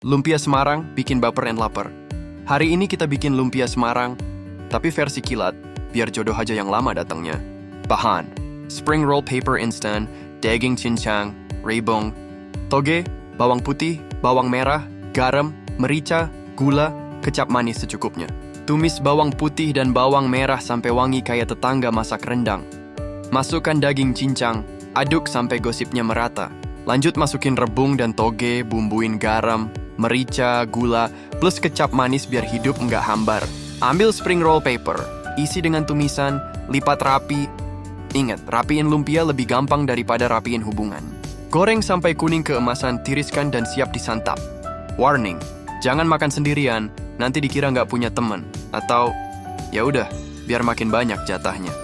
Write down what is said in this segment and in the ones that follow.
Lumpia Semarang bikin baper dan lapar. Hari ini kita bikin lumpia Semarang, tapi versi kilat, biar jodoh aja yang lama datangnya. Bahan: spring roll paper instan, daging cincang, rebung, toge, bawang putih, bawang merah, garam, merica, gula, kecap manis secukupnya. Tumis bawang putih dan bawang merah sampai wangi kayak tetangga masak rendang. Masukkan daging cincang, aduk sampai gosipnya merata. Lanjut masukin rebung dan toge, bumbuin garam, merica, gula, plus kecap manis biar hidup nggak hambar. Ambil spring roll paper, isi dengan tumisan, lipat rapi. Ingat, rapiin lumpia lebih gampang daripada rapiin hubungan. Goreng sampai kuning keemasan, tiriskan dan siap disantap. Warning, jangan makan sendirian, nanti dikira nggak punya teman. Atau, ya udah, biar makin banyak jatahnya.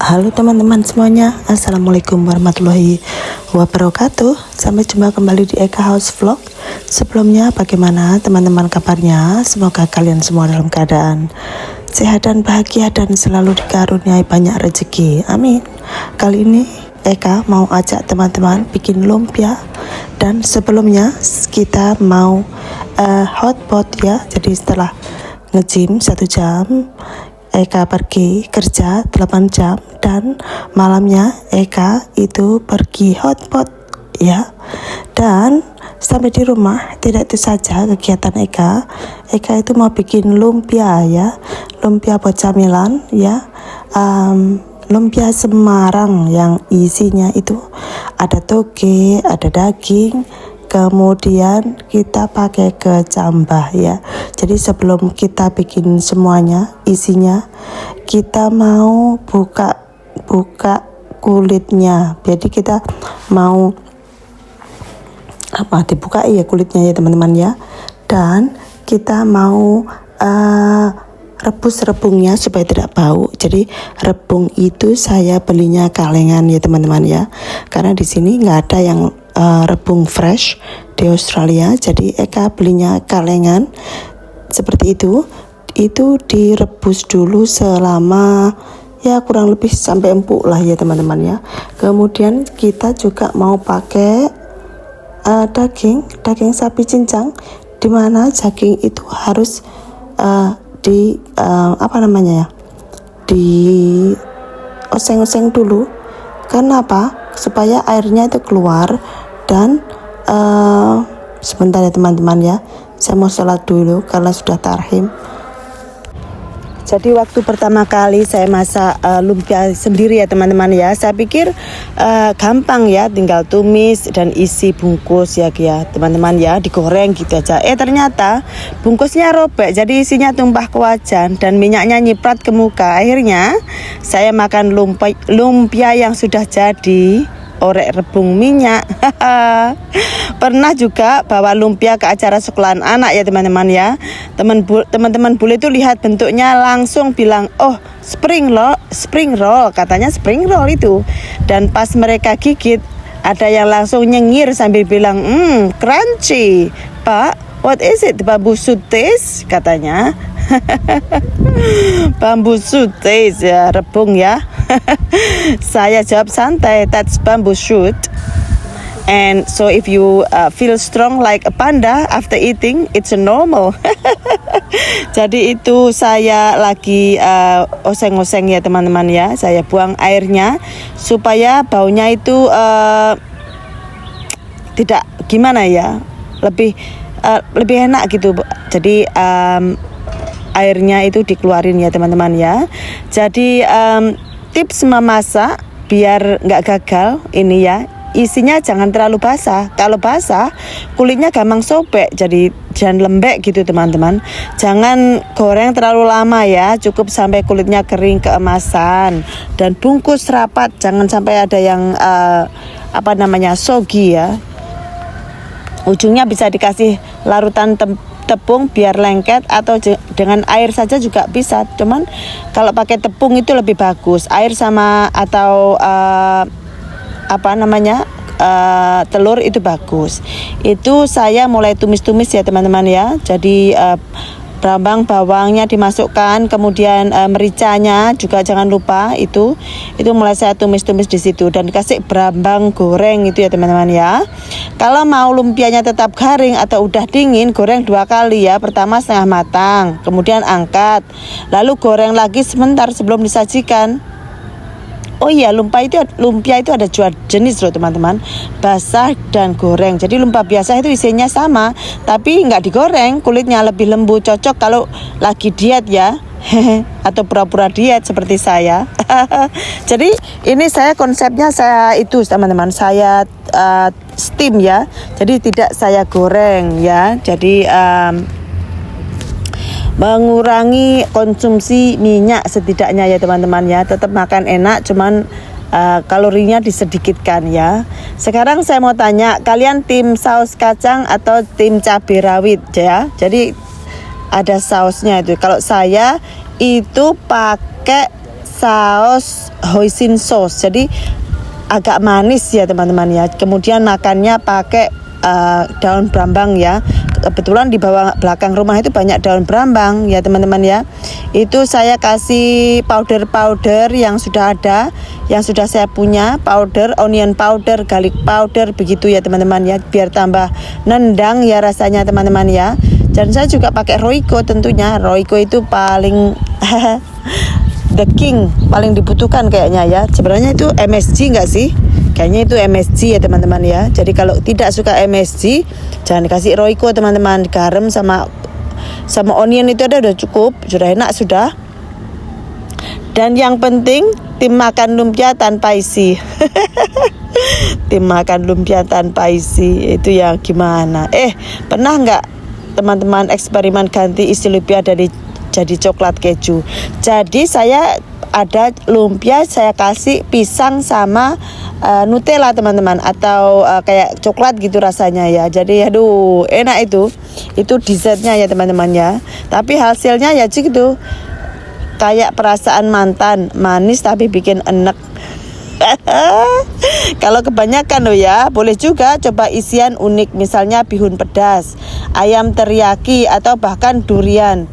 Halo teman-teman semuanya, Assalamualaikum warahmatullahi wabarakatuh. Sampai jumpa kembali di Eka House Vlog. Sebelumnya bagaimana teman-teman kabarnya? Semoga kalian semua dalam keadaan sehat dan bahagia dan selalu dikaruniai banyak rezeki, amin. Kali ini Eka mau ajak teman-teman bikin lumpia. Dan sebelumnya kita mau hotpot ya. Jadi setelah nge-gym 1 jam, Eka pergi kerja 8 jam dan malamnya Eka itu pergi hotpot ya. Dan sampai di rumah tidak itu saja kegiatan Eka itu mau bikin lumpia ya, lumpia buat camilan ya. Lumpia Semarang yang isinya itu ada toge, ada daging, kemudian kita pakai kecambah ya. Jadi sebelum kita bikin semuanya isinya, kita mau buka kulitnya. Jadi kita mau dibuka ya kulitnya ya teman-teman ya. Dan kita mau rebus rebungnya supaya tidak bau. Jadi rebung itu saya belinya kalengan ya teman-teman ya. Karena di sini nggak ada yang rebung fresh di Australia, jadi Eka belinya kalengan seperti itu. Itu direbus dulu selama ya kurang lebih sampai empuk lah ya teman-teman ya. Kemudian kita juga mau pakai daging sapi cincang, dimana daging itu harus di oseng-oseng dulu. Karena apa? Supaya airnya itu keluar. Dan sebentar ya teman-teman ya, saya mau sholat dulu karena sudah tarhim. Jadi waktu pertama kali saya masak lumpia sendiri ya teman-teman ya, saya pikir gampang ya, tinggal tumis dan isi bungkus ya teman-teman ya, digoreng gitu aja. Ternyata bungkusnya robek, jadi isinya tumpah ke wajan dan minyaknya nyiprat ke muka. Akhirnya saya makan lumpia yang sudah jadi, orek rebung minyak. Pernah juga bawa lumpia ke acara sekolahan anak ya teman-teman ya. Teman-teman bule itu lihat bentuknya langsung bilang, oh spring roll, katanya spring roll itu. Dan pas mereka gigit, ada yang langsung nyengir sambil bilang, crunchy. Pak, what is it? Bambu shoot taste katanya. Bambu shoot taste ya, rebung ya. Saya jawab santai, that's bamboo shoot. And so if you feel strong like a panda after eating, it's a normal. Jadi itu saya lagi oseng-oseng ya teman-teman ya. Saya buang airnya supaya baunya itu tidak gimana ya, lebih enak gitu. Jadi airnya itu dikeluarin ya teman-teman ya. Jadi tips memasak biar nggak gagal ini ya, isinya jangan terlalu basah. Kalau basah kulitnya gampang sobek, jadi jangan lembek gitu teman-teman. Jangan goreng terlalu lama ya, cukup sampai kulitnya kering keemasan dan bungkus rapat, jangan sampai ada yang soggy ya. Ujungnya bisa dikasih larutan tepung biar lengket, atau dengan air saja juga bisa. Cuman kalau pakai tepung itu lebih bagus. Air sama atau telur itu bagus. Itu saya mulai tumis-tumis ya teman-teman ya. Jadi brambang bawangnya dimasukkan, kemudian mericanya juga jangan lupa, itu mulai saya tumis-tumis di situ dan dikasih brambang goreng itu ya teman-teman ya. Kalau mau lumpianya tetap garing atau udah dingin, goreng 2 kali ya. Pertama setengah matang, kemudian angkat, lalu goreng lagi sebentar sebelum disajikan. Oh iya, lumpia itu ada 2 jenis loh teman-teman, basah dan goreng. Jadi lumpia biasa itu isinya sama, tapi nggak digoreng, kulitnya lebih lembut, cocok kalau lagi diet ya. Atau pura-pura diet seperti saya. Jadi ini saya konsepnya itu teman-teman, saya steam ya. Jadi tidak saya goreng ya. Jadi mengurangi konsumsi minyak setidaknya ya teman-teman ya. Tetap makan enak, cuman kalorinya disedikitkan ya. Sekarang saya mau tanya, kalian tim saus kacang atau tim cabai rawit ya? Jadi ada sausnya itu. Kalau saya itu pakai saus hoisin sauce, jadi agak manis ya teman-teman ya. Kemudian makannya pakai daun brambang ya. Kebetulan di belakang rumah itu banyak daun brambang ya teman-teman ya. Itu saya kasih powder yang sudah ada, yang sudah saya punya, powder, onion powder, garlic powder, begitu ya teman-teman ya, biar tambah nendang ya rasanya teman-teman ya. Dan saya juga pakai Royco tentunya. Royco itu paling the king, paling dibutuhkan kayaknya ya. Sebenarnya itu MSG enggak sih? Kayaknya itu MSG ya teman-teman ya. Jadi kalau tidak suka MSG, jangan dikasih Royco teman-teman. Garam sama onion itu ada, udah cukup, sudah enak sudah. Dan yang penting tim makan lumpia tanpa isi. Tim makan lumpia tanpa isi itu ya gimana? Pernah nggak teman-teman eksperimen ganti isi lumpia jadi coklat keju? Jadi saya ada lumpia saya kasih pisang sama Nutella teman-teman, atau kayak coklat gitu rasanya ya. Jadi aduh enak itu dessertnya ya teman-teman ya. Tapi hasilnya ya gitu, kayak perasaan mantan, manis tapi bikin enek. Kalau kebanyakan loh ya, boleh juga coba isian unik, misalnya bihun pedas, ayam teriyaki, atau bahkan durian.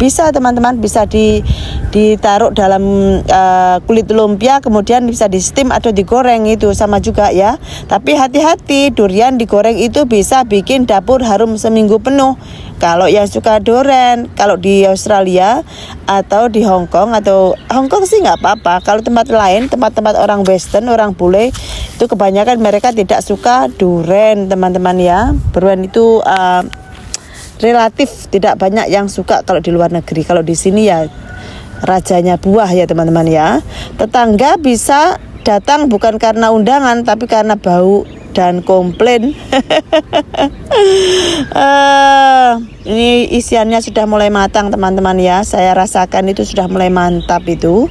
Bisa teman-teman, bisa ditaruh dalam kulit lumpia, kemudian bisa di steam atau digoreng, itu sama juga ya. Tapi hati-hati, durian digoreng itu bisa bikin dapur harum seminggu penuh. Kalau yang suka durian, kalau di Australia atau di Hong Kong sih nggak apa-apa. Kalau tempat lain, tempat-tempat orang Western, orang bule, itu kebanyakan mereka tidak suka durian teman-teman ya. Durian itu relatif tidak banyak yang suka kalau di luar negeri. Kalau di sini ya rajanya buah ya teman-teman ya. Tetangga bisa datang bukan karena undangan, tapi karena bau dan komplain. Ini isiannya sudah mulai matang teman-teman ya. Saya rasakan itu sudah mulai mantap itu.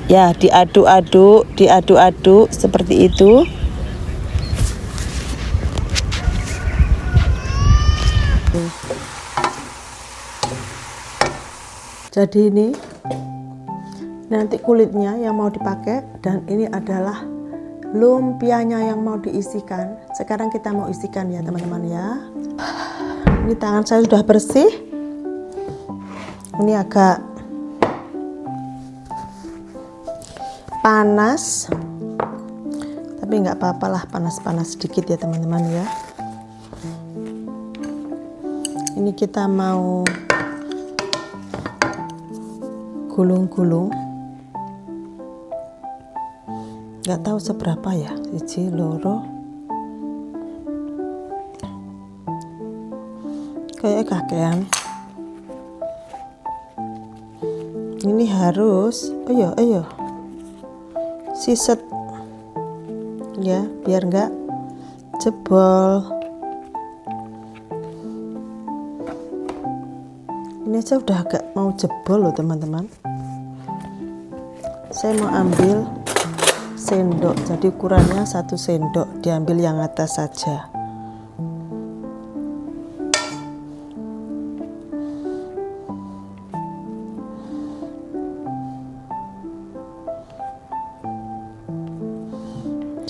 Ya, diaduk-aduk seperti itu. Jadi ini nanti kulitnya yang mau dipakai, dan ini adalah lumpianya yang mau diisikan. Sekarang kita mau isikan ya teman-teman ya. Ini tangan saya sudah bersih. Ini agak panas, tapi nggak apa-apa lah, panas-panas sedikit ya teman-teman ya. Ini kita mau gulung-gulung, nggak tahu seberapa ya, 1, 2, kayak kakean. Ini harus ayo siset ya, biar nggak jebol. Ini aja udah agak mau jebol loh teman-teman. Saya mau ambil sendok, jadi ukurannya 1 sendok, diambil yang atas saja.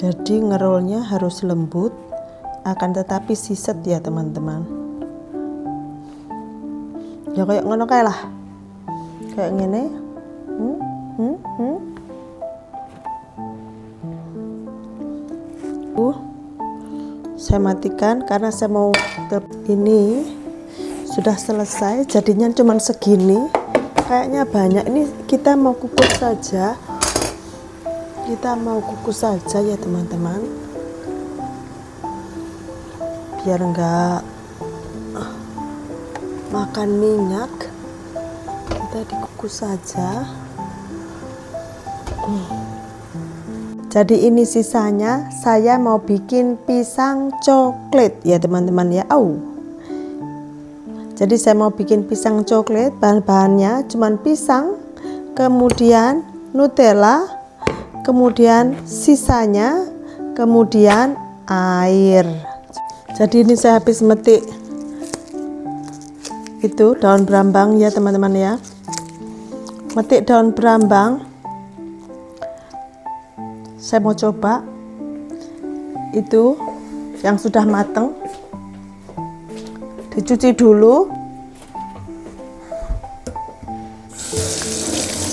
Jadi ngerolnya harus lembut, akan tetapi siset ya teman-teman. Ya kayak ngono kae lah. Kayak ngene. Saya matikan karena saya mau ini sudah selesai, jadinya cuman segini. Kayaknya banyak. Ini kita mau kukus saja. Kita mau kukus saja ya teman-teman, biar enggak makan minyak. Kita dikukus saja. Jadi ini sisanya saya mau bikin pisang coklat ya teman-teman ya. Jadi saya mau bikin pisang coklat, bahan-bahannya cuman pisang, kemudian Nutella, kemudian sisanya, kemudian air. Jadi ini saya habis metik itu daun berambang ya teman-teman ya. Metik daun berambang. Saya mau coba itu yang sudah mateng, dicuci dulu.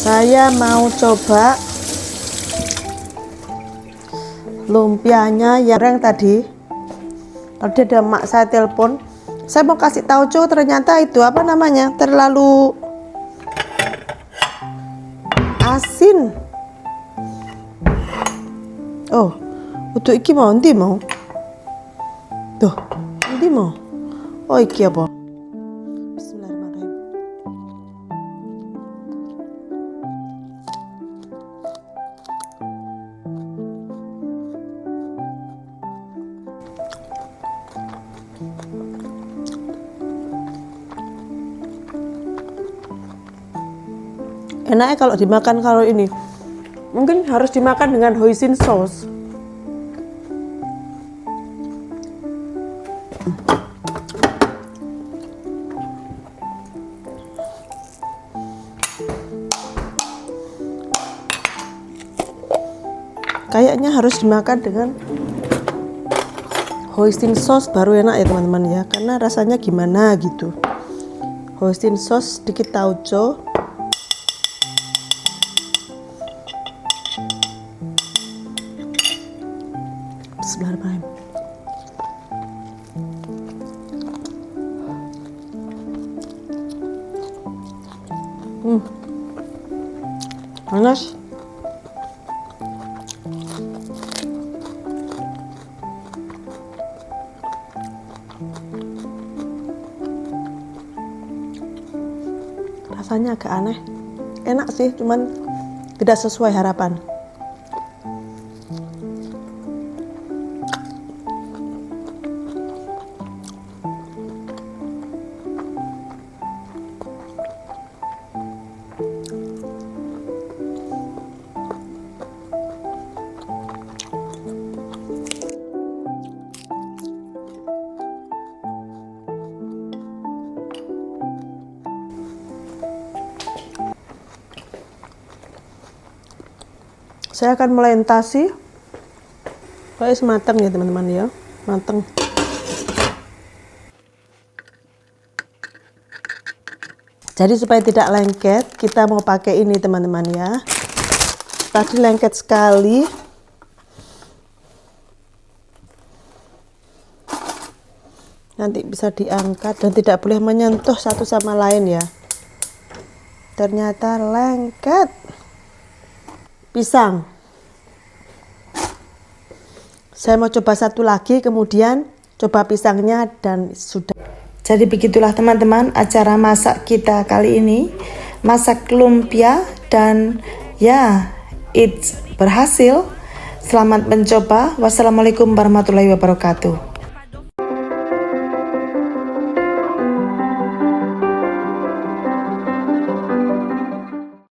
Saya mau coba lumpianya yang tadi ada mak saya telepon. Saya mau kasih tahu ternyata itu apa namanya terlalu asin. Oh, untuk iki mau nanti mau. Tuh, nanti mau. Oh, iki apa? Bismillahirrahmanirrahim. Enaknya kalau dimakan kalau ini. Mungkin harus dimakan dengan hoisin sauce. Kayaknya harus dimakan dengan hoisin sauce baru enak ya teman-teman ya. Karena rasanya gimana gitu. Hoisin sauce sedikit tauco. Bismillahirrahmanirrahim. Panas. Rasanya agak aneh. Enak sih, cuman tidak sesuai harapan. Saya akan melintasi. Kayak matang ya teman-teman ya, matang. Jadi supaya tidak lengket, kita mau pakai ini teman-teman ya. Tadi lengket sekali. Nanti bisa diangkat dan tidak boleh menyentuh satu sama lain ya. Ternyata lengket. Pisang. Saya mau coba satu lagi, kemudian coba pisangnya dan sudah. Jadi begitulah teman-teman acara masak kita kali ini. Masak lumpia dan ya, it's berhasil. Selamat mencoba. Wassalamualaikum warahmatullahi wabarakatuh.